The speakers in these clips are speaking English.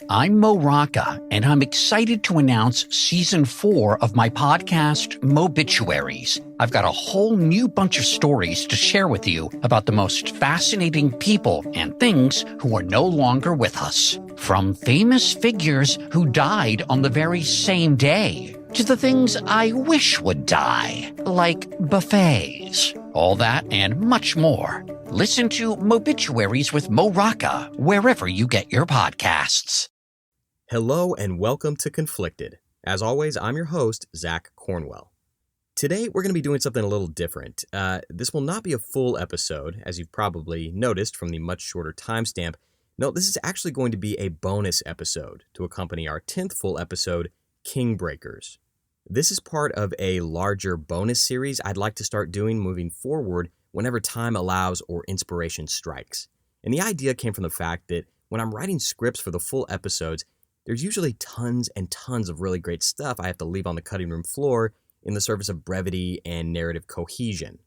I'm Mo Rocca, and I'm excited to announce Season 4 of my podcast, Mobituaries. I've got a whole new bunch of stories to share with you about the most fascinating people and things who are no longer with us. From famous figures who died on the very same day, to the things I wish would die, like buffets. All that and much more. Listen to Mobituaries with Mo Rocca wherever you get your podcasts. Hello and welcome to Conflicted. As always, I'm your host, Zach Cornwell. Today, we're going to be doing something a little different. This will not be a full episode, as you've probably noticed from the much shorter timestamp. No, this is actually going to be a bonus episode to accompany our 10th full episode, Kingbreakers. This is part of a larger bonus series I'd like to start doing moving forward whenever time allows or inspiration strikes. And the idea came from the fact that when I'm writing scripts for the full episodes, there's usually tons and tons of really great stuff I have to leave on the cutting room floor in the service of brevity and narrative cohesion.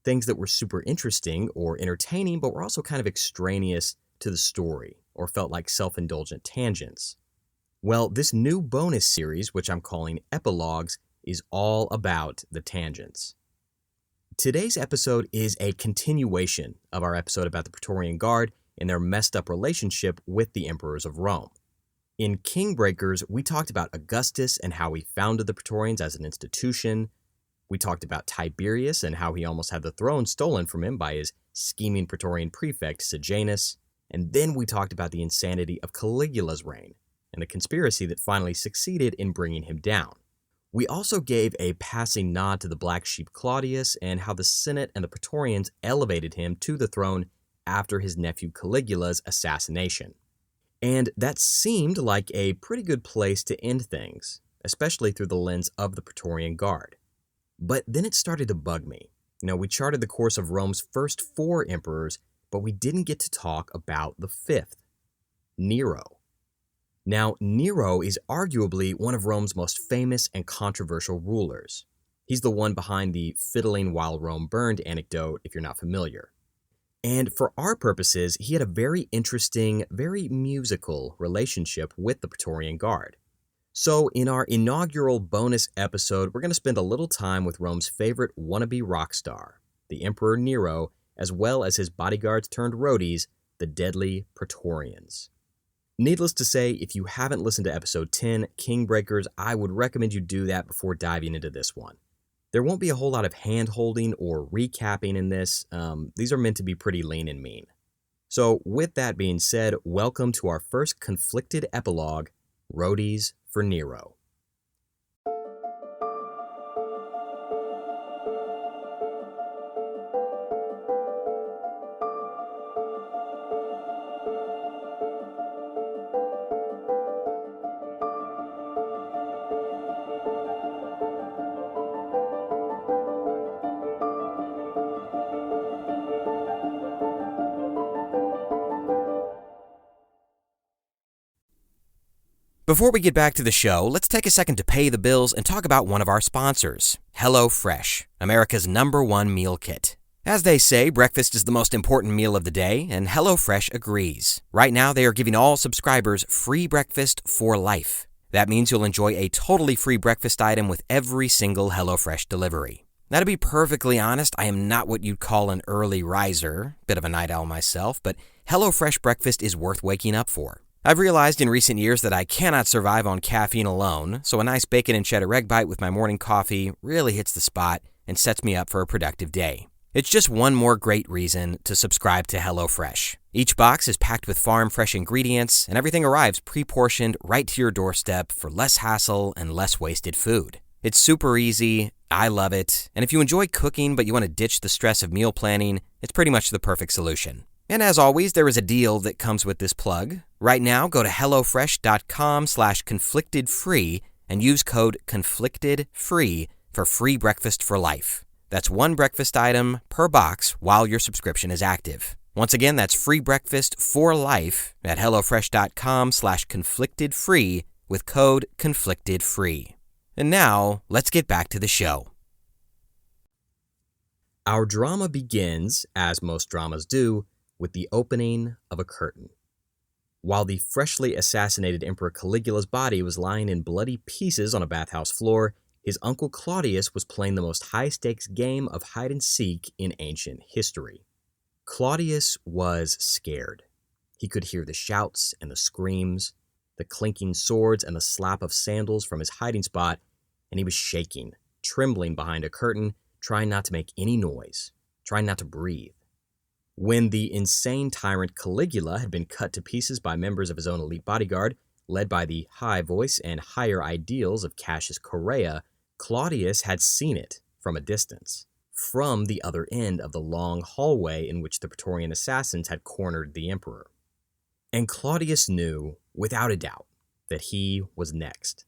Things that were super interesting or entertaining, but were also kind of extraneous to the story or felt like self-indulgent tangents. Well, this new bonus series, which I'm calling Epilogues, is all about the tangents. Today's episode is a continuation of our episode about the Praetorian Guard and their messed up relationship with the emperors of Rome. In Kingbreakers, we talked about Augustus and how he founded the Praetorians as an institution. We talked about Tiberius and how he almost had the throne stolen from him by his scheming Praetorian prefect Sejanus. And then we talked about the insanity of Caligula's reign and the conspiracy that finally succeeded in bringing him down. We also gave a passing nod to the black sheep Claudius and how the Senate and the Praetorians elevated him to the throne after his nephew Caligula's assassination. And that seemed like a pretty good place to end things, especially through the lens of the Praetorian Guard. But then it started to bug me. We charted the course of Rome's first 4 emperors, but we didn't get to talk about the 5th, Nero. Now, Nero is arguably one of Rome's most famous and controversial rulers. He's the one behind the fiddling while Rome burned anecdote, if you're not familiar. And for our purposes, he had a very interesting, very musical relationship with the Praetorian Guard. So in our inaugural bonus episode, we're going to spend a little time with Rome's favorite wannabe rock star, the Emperor Nero, as well as his bodyguards turned roadies, the deadly Praetorians. Needless to say, if you haven't listened to episode 10, Kingbreakers, I would recommend you do that before diving into this one. There won't be a whole lot of hand-holding or recapping in this. These are meant to be pretty lean and mean. So with that being said, welcome to our first conflicted epilogue, Roadies for Nero. Before we get back to the show, let's take a second to pay the bills and talk about one of our sponsors, HelloFresh, America's #1 meal kit. As they say, breakfast is the most important meal of the day, and HelloFresh agrees. Right now, they are giving all subscribers free breakfast for life. That means you'll enjoy a totally free breakfast item with every single HelloFresh delivery. Now, to be perfectly honest, I am not what you'd call an early riser, bit of a night owl myself, but HelloFresh breakfast is worth waking up for. I've realized in recent years that I cannot survive on caffeine alone, so a nice bacon and cheddar egg bite with my morning coffee really hits the spot and sets me up for a productive day. It's just one more great reason to subscribe to HelloFresh. Each box is packed with farm-fresh ingredients, and everything arrives pre-portioned right to your doorstep for less hassle and less wasted food. It's super easy, I love it, and if you enjoy cooking but you want to ditch the stress of meal planning, it's pretty much the perfect solution. And as always, there is a deal that comes with this plug. Right now, go to hellofresh.com/conflictedfree and use code CONFLICTEDFREE for free breakfast for life. That's one breakfast item per box while your subscription is active. Once again, that's free breakfast for life at hellofresh.com/conflictedfree with code CONFLICTEDFREE. And now, let's get back to the show. Our drama begins, as most dramas do, with the opening of a curtain. While the freshly assassinated Emperor Caligula's body was lying in bloody pieces on a bathhouse floor, his uncle Claudius was playing the most high-stakes game of hide-and-seek in ancient history. Claudius was scared. He could hear the shouts and the screams, the clinking swords and the slap of sandals from his hiding spot, and he was shaking, trembling behind a curtain, trying not to make any noise, trying not to breathe. When the insane tyrant Caligula had been cut to pieces by members of his own elite bodyguard, led by the high voice and higher ideals of Cassius Correa, Claudius had seen it from a distance, from the other end of the long hallway in which the Praetorian assassins had cornered the emperor. And Claudius knew, without a doubt, that he was next.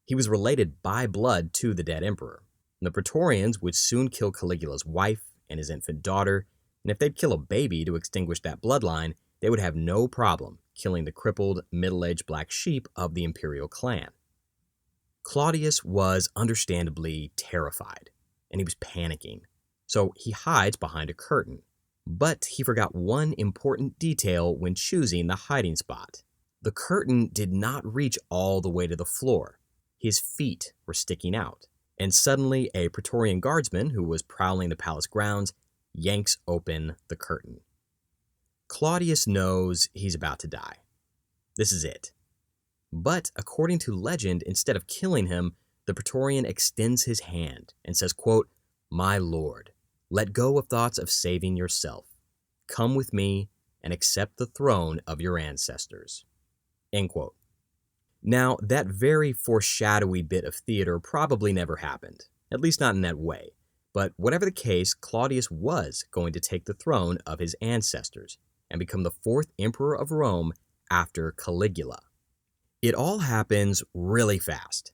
He was related by blood to the dead emperor. The Praetorians would soon kill Caligula's wife and his infant daughter, and if they'd kill a baby to extinguish that bloodline, they would have no problem killing the crippled, middle-aged black sheep of the Imperial clan. Claudius was understandably terrified, and he was panicking, so he hides behind a curtain. But he forgot one important detail when choosing the hiding spot. The curtain did not reach all the way to the floor. His feet were sticking out, and suddenly a Praetorian guardsman who was prowling the palace grounds yanks open the curtain. Claudius knows he's about to die. This is it. But according to legend, instead of killing him, the Praetorian extends his hand and says, quote, "My lord, let go of thoughts of saving yourself. Come with me and accept the throne of your ancestors." End quote. Now, that very foreshadowy bit of theater probably never happened, at least not in that way. But whatever the case, Claudius was going to take the throne of his ancestors and become the fourth emperor of Rome after Caligula. It all happens really fast.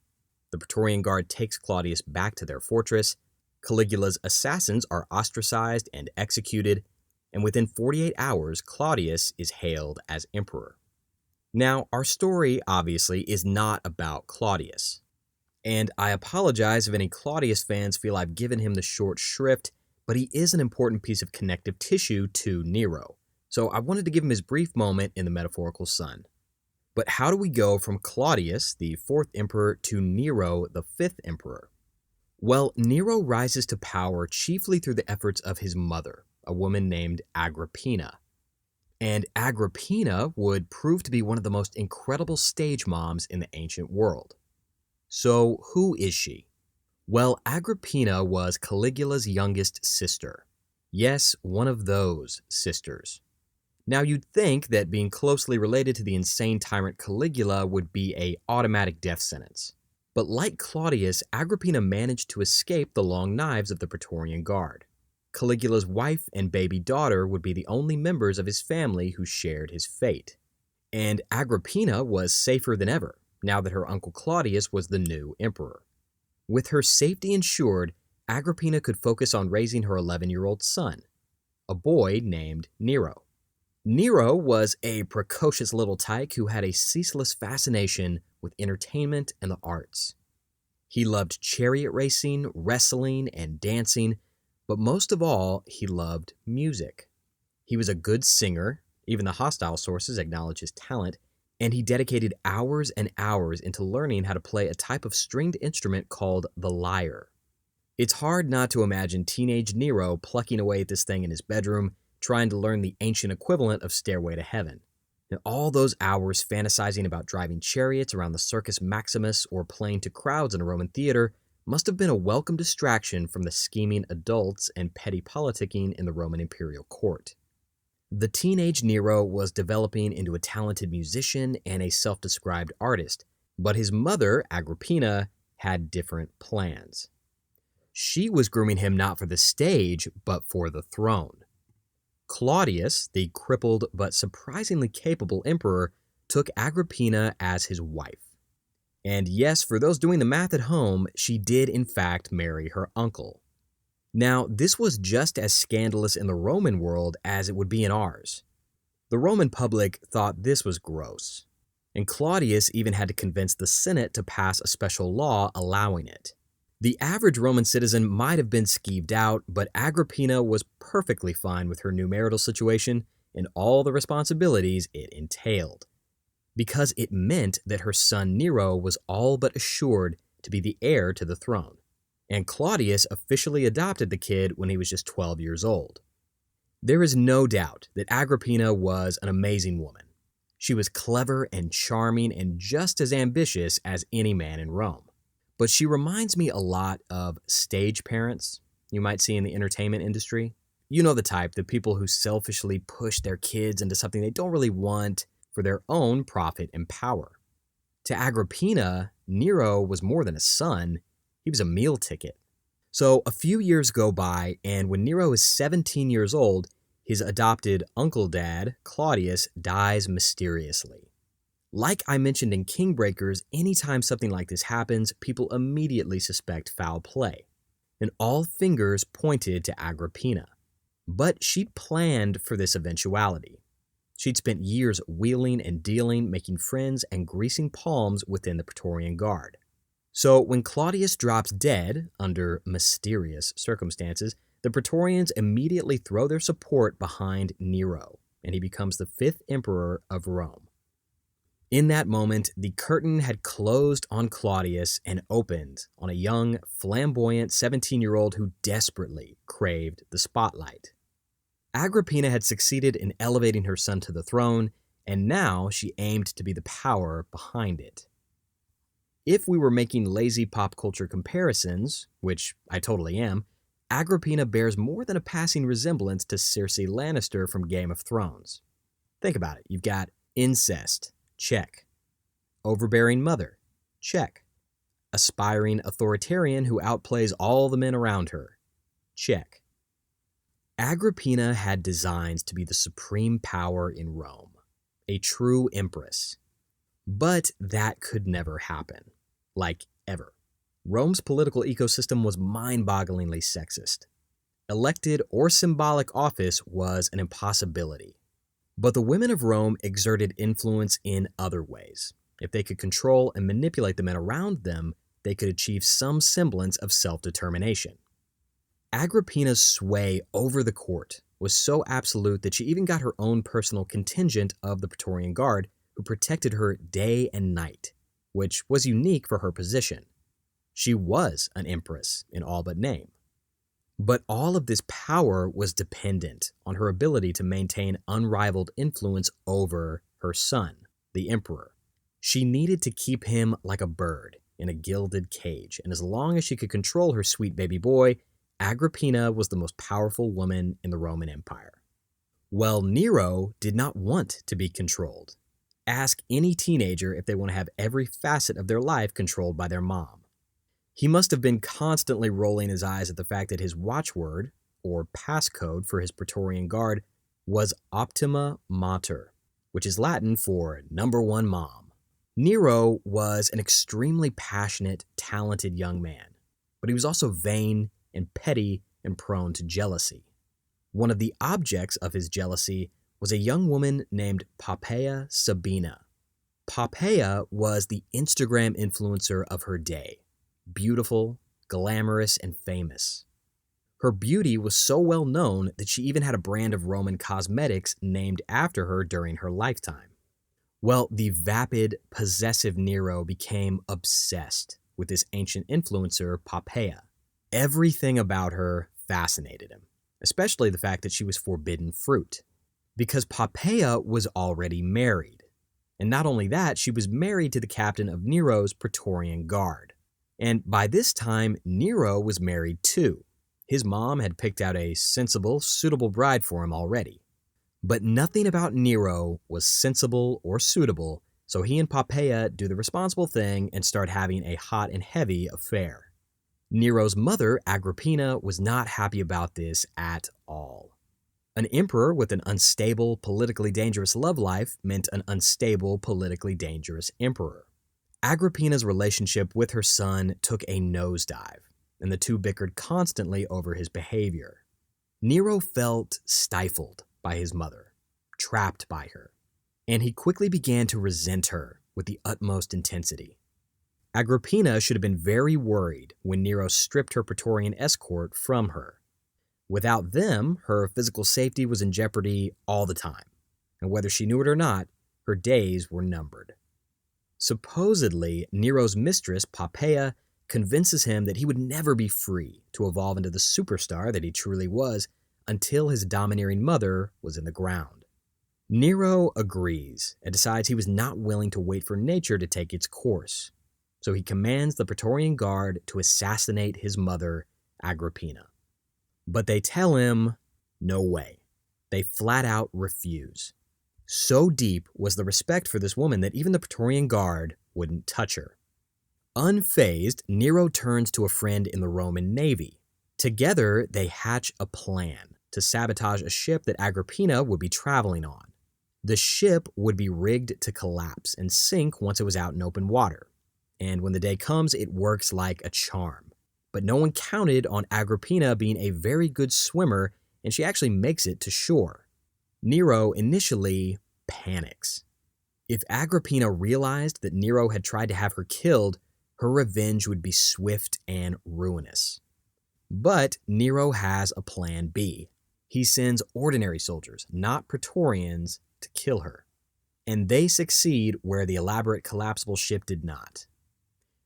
The Praetorian Guard takes Claudius back to their fortress, Caligula's assassins are ostracized and executed, and within 48 hours, Claudius is hailed as emperor. Now, our story, obviously, is not about Claudius. And I apologize if any Claudius fans feel I've given him the short shrift, but he is an important piece of connective tissue to Nero. So I wanted to give him his brief moment in the metaphorical sun. But how do we go from Claudius, the fourth emperor, to Nero, the fifth emperor? Well, Nero rises to power chiefly through the efforts of his mother, a woman named Agrippina. And Agrippina would prove to be one of the most incredible stage moms in the ancient world. So, who is she? Well, Agrippina was Caligula's youngest sister. Yes, one of those sisters. Now, you'd think that being closely related to the insane tyrant Caligula would be an automatic death sentence. But like Claudius, Agrippina managed to escape the long knives of the Praetorian Guard. Caligula's wife and baby daughter would be the only members of his family who shared his fate. And Agrippina was safer than ever, now that her uncle Claudius was the new emperor. With her safety ensured, Agrippina could focus on raising her 11-year-old son, a boy named Nero. Nero was a precocious little tyke who had a ceaseless fascination with entertainment and the arts. He loved chariot racing, wrestling, and dancing, but most of all, he loved music. He was a good singer, even the hostile sources acknowledge his talent, and he dedicated hours and hours into learning how to play a type of stringed instrument called the lyre. It's hard not to imagine teenage Nero plucking away at this thing in his bedroom, trying to learn the ancient equivalent of Stairway to Heaven. And all those hours fantasizing about driving chariots around the Circus Maximus or playing to crowds in a Roman theater must have been a welcome distraction from the scheming adults and petty politicking in the Roman imperial court. The teenage Nero was developing into a talented musician and a self-described artist, but his mother, Agrippina, had different plans. She was grooming him not for the stage, but for the throne. Claudius, the crippled but surprisingly capable emperor, took Agrippina as his wife. And yes, for those doing the math at home, she did in fact marry her uncle. Now, this was just as scandalous in the Roman world as it would be in ours. The Roman public thought this was gross, and Claudius even had to convince the Senate to pass a special law allowing it. The average Roman citizen might have been skeeved out, but Agrippina was perfectly fine with her new marital situation and all the responsibilities it entailed. because it meant that her son Nero was all but assured to be the heir to the throne, and Claudius officially adopted the kid when he was just 12 years old. There is no doubt that Agrippina was an amazing woman. She was clever and charming and just as ambitious as any man in Rome. But she reminds me a lot of stage parents you might see in the entertainment industry. You know the type, the people who selfishly push their kids into something they don't really want for their own profit and power. To Agrippina, Nero was more than a son, he was a meal ticket. So a few years go by, and when Nero is 17 years old, his adopted uncle dad, Claudius, dies mysteriously. Like I mentioned in Kingbreakers, anytime something like this happens, people immediately suspect foul play. And all fingers pointed to Agrippina. But she'd planned for this eventuality. She'd spent years wheeling and dealing, making friends and greasing palms within the Praetorian Guard. So when Claudius drops dead, under mysterious circumstances, the Praetorians immediately throw their support behind Nero, and he becomes the 5th emperor of Rome. In that moment, the curtain had closed on Claudius and opened on a young, flamboyant 17-year-old who desperately craved the spotlight. Agrippina had succeeded in elevating her son to the throne, and now she aimed to be the power behind it. If we were making lazy pop culture comparisons, which I totally am, Agrippina bears more than a passing resemblance to Cersei Lannister from Game of Thrones. Think about it. You've got incest. Check. Overbearing mother. Check. Aspiring authoritarian who outplays all the men around her. Check. Agrippina had designs to be the supreme power in Rome, a true empress. But that could never happen. Like, ever. Rome's political ecosystem was mind-bogglingly sexist. Elected or symbolic office was an impossibility. But the women of Rome exerted influence in other ways. If they could control and manipulate the men around them, they could achieve some semblance of self-determination. Agrippina's sway over the court was so absolute that she even got her own personal contingent of the Praetorian Guard who protected her day and night, which was unique for her position. She was an empress in all but name. But all of this power was dependent on her ability to maintain unrivaled influence over her son, the emperor. She needed to keep him like a bird in a gilded cage, and as long as she could control her sweet baby boy, Agrippina was the most powerful woman in the Roman Empire. Well, Nero did not want to be controlled. Ask any teenager if they want to have every facet of their life controlled by their mom. He must have been constantly rolling his eyes at the fact that his watchword, or passcode for his Praetorian Guard, was Optima Mater, which is Latin for number one mom. Nero was an extremely passionate, talented young man, but he was also vain and petty and prone to jealousy. One of the objects of his jealousy was a young woman named Poppaea Sabina. Poppaea was the Instagram influencer of her day, beautiful, glamorous, and famous. Her beauty was so well known that she even had a brand of Roman cosmetics named after her during her lifetime. Well, the vapid, possessive Nero became obsessed with this ancient influencer, Poppaea. Everything about her fascinated him, especially the fact that she was forbidden fruit, because Poppaea was already married. And not only that, she was married to the captain of Nero's Praetorian Guard. And by this time, Nero was married too. His mom had picked out a sensible, suitable bride for him already. But nothing about Nero was sensible or suitable, so he and Poppaea do the responsible thing and start having a hot and heavy affair. Nero's mother, Agrippina, was not happy about this at all. An emperor with an unstable, politically dangerous love life meant an unstable, politically dangerous emperor. Agrippina's relationship with her son took a nosedive, and the two bickered constantly over his behavior. Nero felt stifled by his mother, trapped by her, and he quickly began to resent her with the utmost intensity. Agrippina should have been very worried when Nero stripped her Praetorian escort from her. Without them, her physical safety was in jeopardy all the time, and whether she knew it or not, Her days were numbered. Supposedly, Nero's mistress, Poppaea, convinces him that he would never be free to evolve into the superstar that he truly was until his domineering mother was in the ground. Nero agrees and decides he was not willing to wait for nature to take its course, so he commands the Praetorian Guard to assassinate his mother, Agrippina. But they tell him, no way. They flat out refuse. So deep was the respect for this woman that even the Praetorian Guard wouldn't touch her. Unfazed, Nero turns to a friend in the Roman navy. Together, they hatch a plan to sabotage a ship that Agrippina would be traveling on. The ship would be rigged to collapse and sink once it was out in open water. And when the day comes, it works like a charm. But no one counted on Agrippina being a very good swimmer, and she actually makes it to shore. Nero initially panics. If Agrippina realized that Nero had tried to have her killed, her revenge would be swift and ruinous. But Nero has a plan B. He sends ordinary soldiers, not Praetorians, to kill her. And they succeed where the elaborate collapsible ship did not.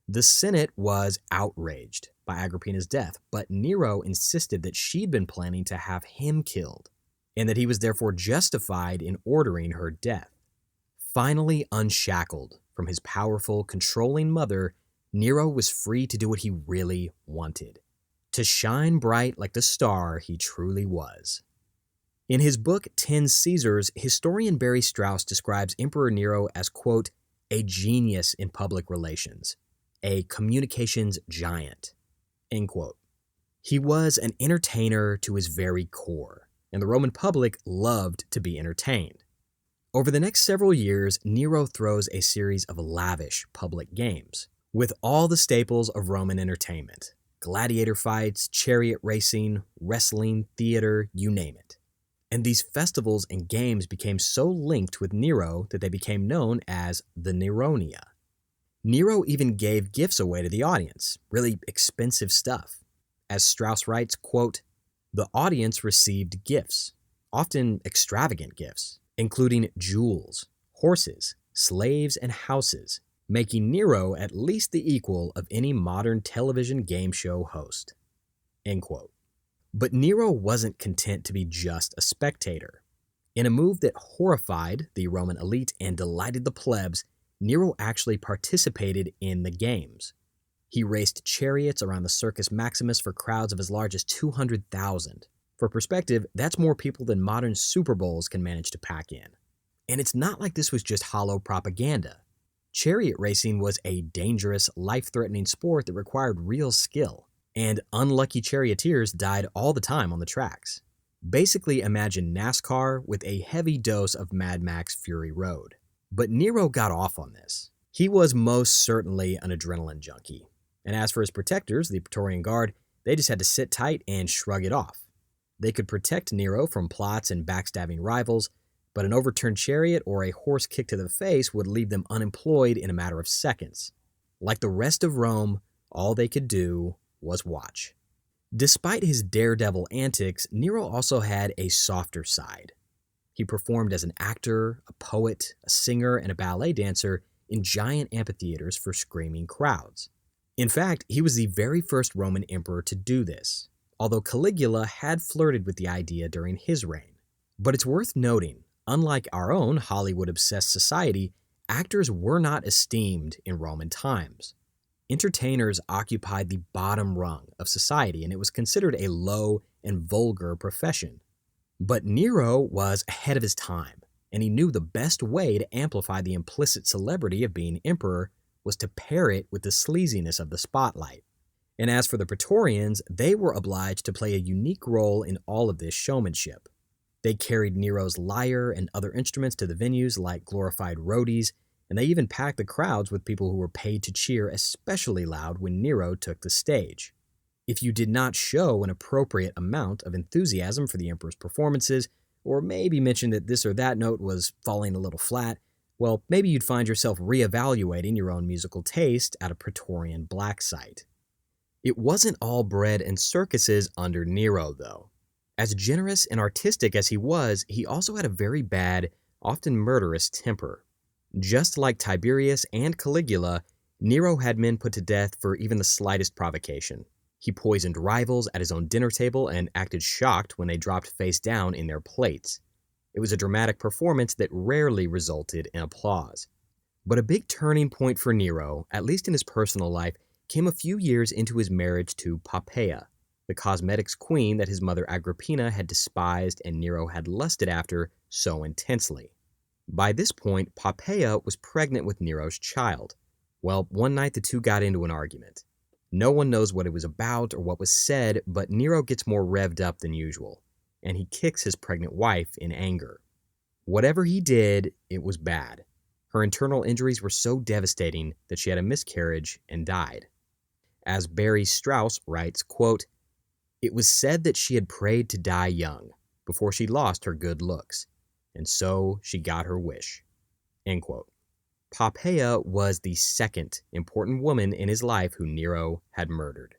The Senate was outraged by Agrippina's death, but Nero insisted that she'd been planning to have him killed, and that he was therefore justified in ordering her death. Finally unshackled from his powerful, controlling mother, Nero was free to do what he really wanted, to shine bright like the star he truly was. In his book, 10 Caesars, historian Barry Strauss describes Emperor Nero as, quote, a genius in public relations, a communications giant, end quote. He was an entertainer to his very core, and the Roman public loved to be entertained. Over the next several years, Nero throws a series of lavish public games, with all the staples of Roman entertainment: gladiator fights, chariot racing, wrestling, theater, you name it. And these festivals and games became so linked with Nero that they became known as the Neronia. Nero even gave gifts away to the audience, really expensive stuff. As Strauss writes, quote, the audience received gifts, often extravagant gifts, including jewels, horses, slaves, and houses, making Nero at least the equal of any modern television game show host, end quote. But Nero wasn't content to be just a spectator. In a move that horrified the Roman elite and delighted the plebs, Nero actually participated in the games. He raced chariots around the Circus Maximus for crowds of as large as 200,000. For perspective, that's more people than modern Super Bowls can manage to pack in. And it's not like this was just hollow propaganda. Chariot racing was a dangerous, life-threatening sport that required real skill, and unlucky charioteers died all the time on the tracks. Basically, imagine NASCAR with a heavy dose of Mad Max Fury Road. But Nero got off on this. He was most certainly an adrenaline junkie. And as for his protectors, the Praetorian Guard, they just had to sit tight and shrug it off. They could protect Nero from plots and backstabbing rivals, but an overturned chariot or a horse kick to the face would leave them unemployed in a matter of seconds. Like the rest of Rome, all they could do was watch. Despite his daredevil antics, Nero also had a softer side. He performed as an actor, a poet, a singer, and a ballet dancer in giant amphitheaters for screaming crowds. In fact, he was the very first Roman emperor to do this, although Caligula had flirted with the idea during his reign. But it's worth noting, unlike our own Hollywood-obsessed society, actors were not esteemed in Roman times. Entertainers occupied the bottom rung of society, and it was considered a low and vulgar profession. But Nero was ahead of his time, and he knew the best way to amplify the implicit celebrity of being emperor was to pair it with the sleaziness of the spotlight. And as for the Praetorians, they were obliged to play a unique role in all of this showmanship. They carried Nero's lyre and other instruments to the venues like glorified roadies, and they even packed the crowds with people who were paid to cheer especially loud when Nero took the stage. If you did not show an appropriate amount of enthusiasm for the emperor's performances, or maybe mention that this or that note was falling a little flat, well, maybe you'd find yourself reevaluating your own musical taste at a Praetorian black site. It wasn't all bread and circuses under Nero, though. As generous and artistic as he was, he also had a very bad, often murderous temper. Just like Tiberius and Caligula, Nero had men put to death for even the slightest provocation. He poisoned rivals at his own dinner table and acted shocked when they dropped face down in their plates. It was a dramatic performance that rarely resulted in applause. But a big turning point for Nero, at least in his personal life, came a few years into his marriage to Poppaea, the cosmetics queen that his mother Agrippina had despised and Nero had lusted after so intensely. By this point, Poppaea was pregnant with Nero's child. Well, one night the two got into an argument. No one knows what it was about or what was said, but Nero gets more revved up than usual, and he kicks his pregnant wife in anger. Whatever he did, it was bad. Her internal injuries were so devastating that she had a miscarriage and died. As Barry Strauss writes, quote, "It was said that she had prayed to die young, before she lost her good looks, and so she got her wish." End quote. Poppaea was the second important woman in his life who Nero had murdered.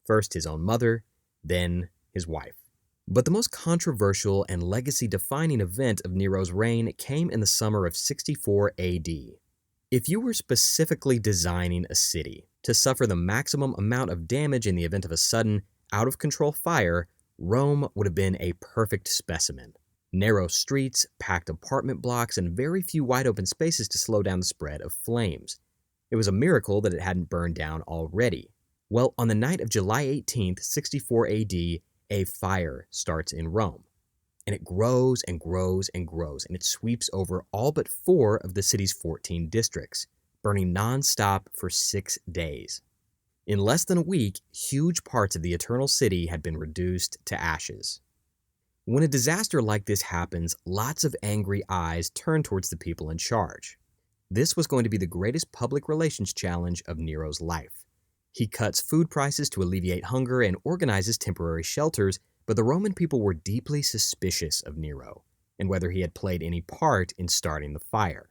First his own mother, then his wife. But the most controversial and legacy-defining event of Nero's reign came in the summer of 64 AD. If you were specifically designing a city to suffer the maximum amount of damage in the event of a sudden, out-of-control fire, Rome would have been a perfect specimen. Narrow streets, packed apartment blocks, and very few wide-open spaces to slow down the spread of flames. It was a miracle that it hadn't burned down already. Well, on the night of July 18th, 64 AD, a fire starts in Rome. And it grows and grows and grows, and it sweeps over all but 4 of the city's 14 districts, burning non-stop for 6 days. In less than a week, huge parts of the Eternal City had been reduced to ashes. When a disaster like this happens, lots of angry eyes turn towards the people in charge. This was going to be the greatest public relations challenge of Nero's life. He cuts food prices to alleviate hunger and organizes temporary shelters, but the Roman people were deeply suspicious of Nero and whether he had played any part in starting the fire.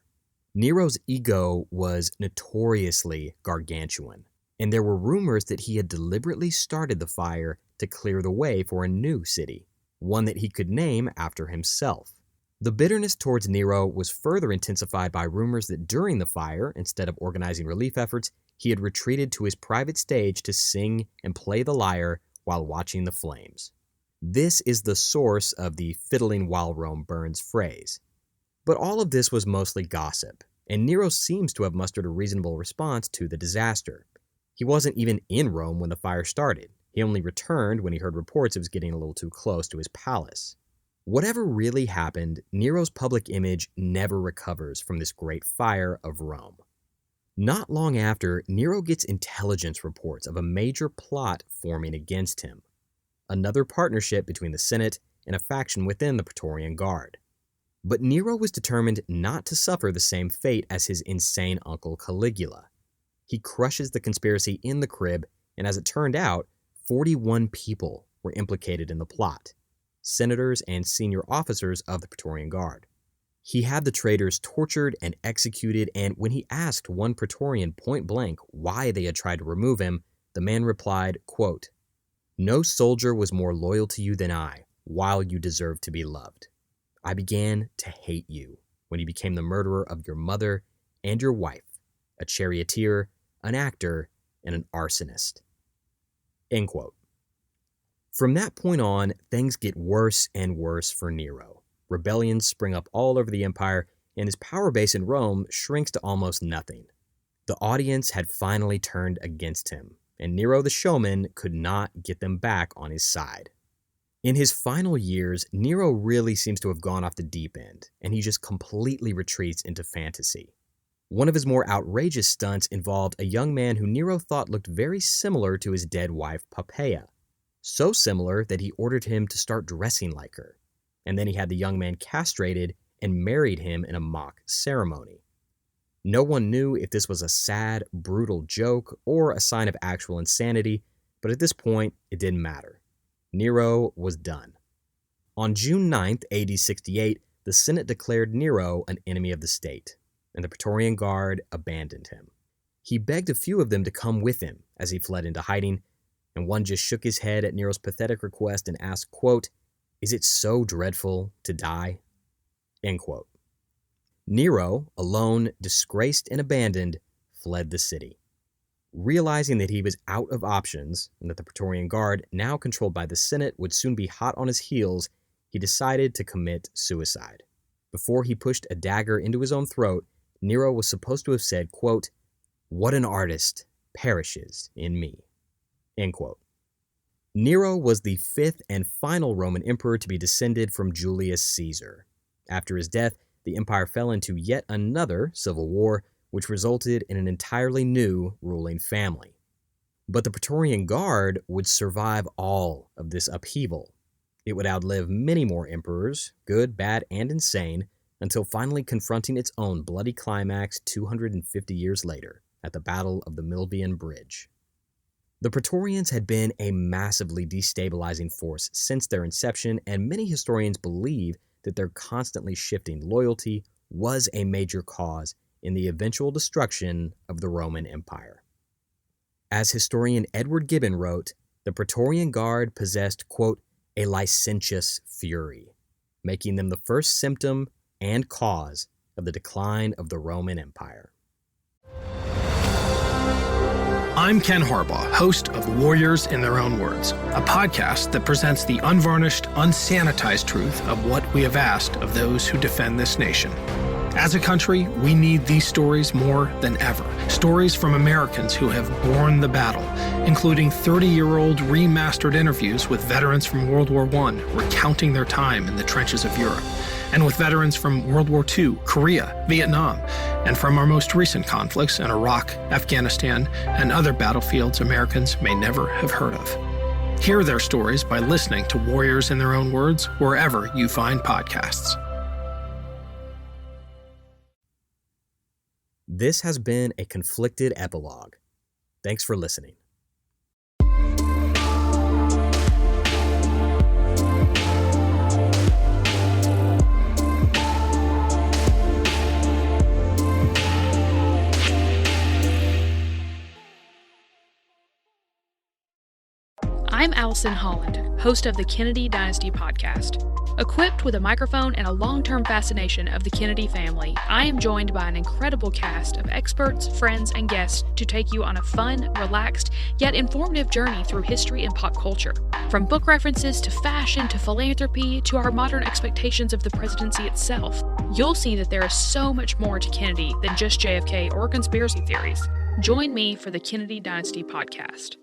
Nero's ego was notoriously gargantuan, and there were rumors that he had deliberately started the fire to clear the way for a new city, one that he could name after himself. The bitterness towards Nero was further intensified by rumors that during the fire, instead of organizing relief efforts, he had retreated to his private stage to sing and play the lyre while watching the flames. This is the source of the "fiddling while Rome burns" phrase. But all of this was mostly gossip, and Nero seems to have mustered a reasonable response to the disaster. He wasn't even in Rome when the fire started. He only returned when he heard reports it was getting a little too close to his palace. Whatever really happened, Nero's public image never recovers from this great fire of Rome. Not long after, Nero gets intelligence reports of a major plot forming against him. Another partnership between the Senate and a faction within the Praetorian Guard. But Nero was determined not to suffer the same fate as his insane uncle Caligula. He crushes the conspiracy in the crib, and as it turned out, 41 people were implicated in the plot, senators and senior officers of the Praetorian Guard. He had the traitors tortured and executed, and when he asked one Praetorian point blank why they had tried to remove him, the man replied, quote, "No soldier was more loyal to you than I, while you deserved to be loved. I began to hate you when you became the murderer of your mother and your wife, a charioteer, an actor, and an arsonist." End quote. From that point on, things get worse and worse for Nero. Rebellions spring up all over the empire, and his power base in Rome shrinks to almost nothing. The audience had finally turned against him, and Nero the showman could not get them back on his side. In his final years, Nero really seems to have gone off the deep end, and he just completely retreats into fantasy. One of his more outrageous stunts involved a young man who Nero thought looked very similar to his dead wife Poppaea. So similar that he ordered him to start dressing like her, and then he had the young man castrated and married him in a mock ceremony. No one knew if this was a sad, brutal joke or a sign of actual insanity, but at this point, it didn't matter. Nero was done. On June 9th, AD 68, the Senate declared Nero an enemy of the state, and the Praetorian Guard abandoned him. He begged a few of them to come with him as he fled into hiding, and one just shook his head at Nero's pathetic request and asked, quote, "Is it so dreadful to die?" End quote. Nero, alone, disgraced and abandoned, fled the city. Realizing that he was out of options and that the Praetorian Guard, now controlled by the Senate, would soon be hot on his heels, he decided to commit suicide. Before he pushed a dagger into his own throat, Nero was supposed to have said, quote, "What an artist perishes in me," end quote. Nero was the fifth and final Roman emperor to be descended from Julius Caesar. After his death, the empire fell into yet another civil war, which resulted in an entirely new ruling family. But the Praetorian Guard would survive all of this upheaval. It would outlive many more emperors, good, bad, and insane, until finally confronting its own bloody climax 250 years later at the Battle of the Milvian Bridge. The Praetorians had been a massively destabilizing force since their inception, and many historians believe that their constantly shifting loyalty was a major cause in the eventual destruction of the Roman Empire. As historian Edward Gibbon wrote, the Praetorian Guard possessed, quote, "a licentious fury," making them the first symptom and cause of the decline of the Roman Empire. I'm Ken Harbaugh, host of Warriors in Their Own Words, a podcast that presents the unvarnished, unsanitized truth of what we have asked of those who defend this nation. As a country, we need these stories more than ever. Stories from Americans who have borne the battle, including 30-year-old remastered interviews with veterans from World War I recounting their time in the trenches of Europe, and with veterans from World War II, Korea, Vietnam, and from our most recent conflicts in Iraq, Afghanistan, and other battlefields Americans may never have heard of. Hear their stories by listening to Warriors in Their Own Words wherever you find podcasts. This has been a Conflicted Epilogue. Thanks for listening. I'm Allison Holland, host of the Kennedy Dynasty podcast. Equipped with a microphone and a long-term fascination of the Kennedy family, I am joined by an incredible cast of experts, friends, and guests to take you on a fun, relaxed, yet informative journey through history and pop culture. From book references to fashion to philanthropy to our modern expectations of the presidency itself, you'll see that there is so much more to Kennedy than just JFK or conspiracy theories. Join me for the Kennedy Dynasty podcast.